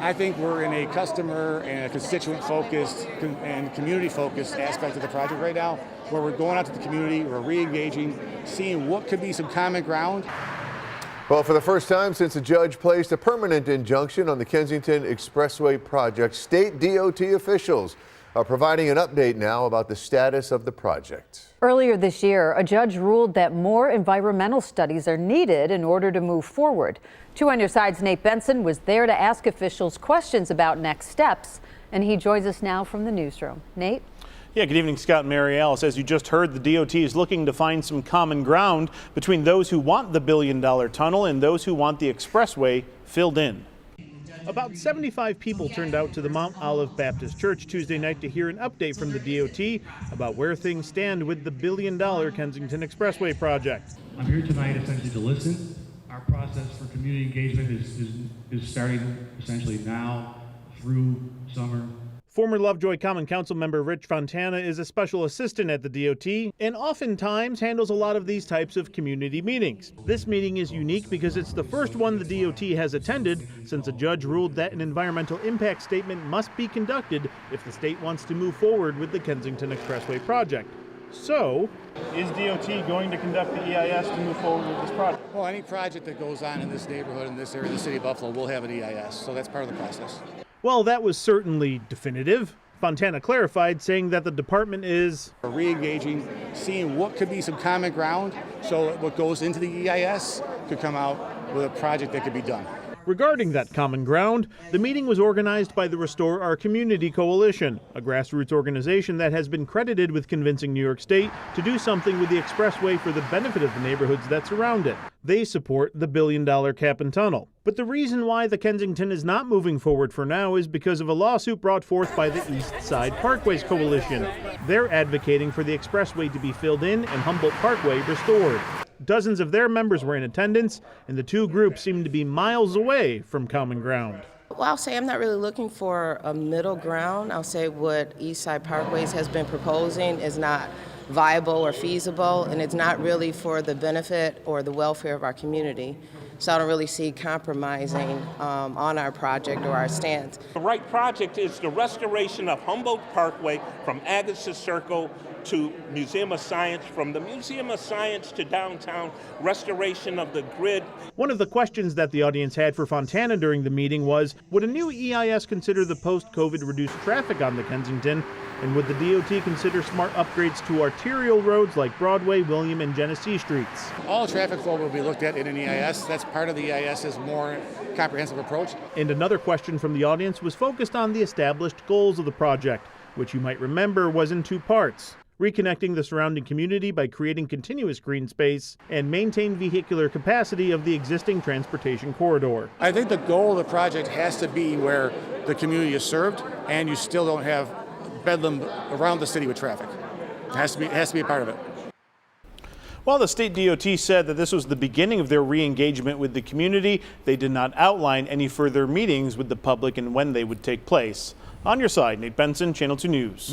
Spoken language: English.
I think we're in a customer and a constituent-focused and community-focused aspect of the project right now, where we're going out to the community, we're re-engaging, seeing what could be some common ground. Well, for the first time since a judge placed a permanent injunction on the Kensington Expressway project, state DOT officials are providing an update now about the status of the project. Earlier this year, a judge ruled that more environmental studies are needed in order to move forward. 2 on Your Side's Nate Benson was there to ask officials questions about next steps, and he joins us now from the newsroom. Nate? Yeah, good evening, Scott and Mary Alice. As you just heard, the DOT is looking to find some common ground between those who want the billion-dollar tunnel and those who want the expressway filled in. About 75 people turned out to the Mount Olive Baptist Church Tuesday night to hear an update from the DOT about where things stand with the billion-dollar Kensington Expressway project. I'm here tonight essentially to listen. Our process for community engagement is starting essentially now through summer. Former Lovejoy Common Council member Rich Fontana is a special assistant at the DOT and oftentimes handles a lot of these types of community meetings. This meeting is unique because it's the first one the DOT has attended since a judge ruled that an environmental impact statement must be conducted if the state wants to move forward with the Kensington Expressway project. So, is DOT going to conduct the EIS to move forward with this project? Well, any project that goes on in this neighborhood, in this area, in the city of Buffalo, will have an EIS, so that's part of the process. Well, that was certainly definitive. Fontana clarified, saying that the department is re-engaging, seeing what could be some common ground, so what goes into the EIS could come out with a project that could be done. Regarding that common ground, the meeting was organized by the Restore Our Community Coalition, a grassroots organization that has been credited with convincing New York State to do something with the expressway for the benefit of the neighborhoods that surround it. They support the billion-dollar cap and tunnel. But the reason why the Kensington is not moving forward for now is because of a lawsuit brought forth by the East Side Parkways Coalition. They're advocating for the expressway to be filled in and Humboldt Parkway restored. Dozens of their members were in attendance, and the two groups seem to be miles away from common ground. Well, I'll say I'm not really looking for a middle ground. I'll say what East Side Parkways has been proposing is not viable or feasible, and it's not really for the benefit or the welfare of our community. So I don't really see compromising on our project or our stance. The right project is the restoration of Humboldt Parkway from Agassiz Circle to Museum of Science, from the Museum of Science to downtown, restoration of the grid. One of the questions that the audience had for Fontana during the meeting was, would a new EIS consider the post-COVID reduced traffic on the Kensington? And would the DOT consider smart upgrades to arterial roads like Broadway, William, and Genesee Streets? All traffic flow will be looked at in an EIS. That's part of the EIS's more comprehensive approach. And another question from the audience was focused on the established goals of the project, which you might remember was in 2 parts. Reconnecting the surrounding community by creating continuous green space and maintain vehicular capacity of the existing transportation corridor. I think the goal of the project has to be where the community is served and you still don't have bedlam around the city with traffic. It has to be a part of it. While the state DOT said that this was the beginning of their re-engagement with the community, they did not outline any further meetings with the public and when they would take place. On Your Side, Nate Benson, Channel 2 News.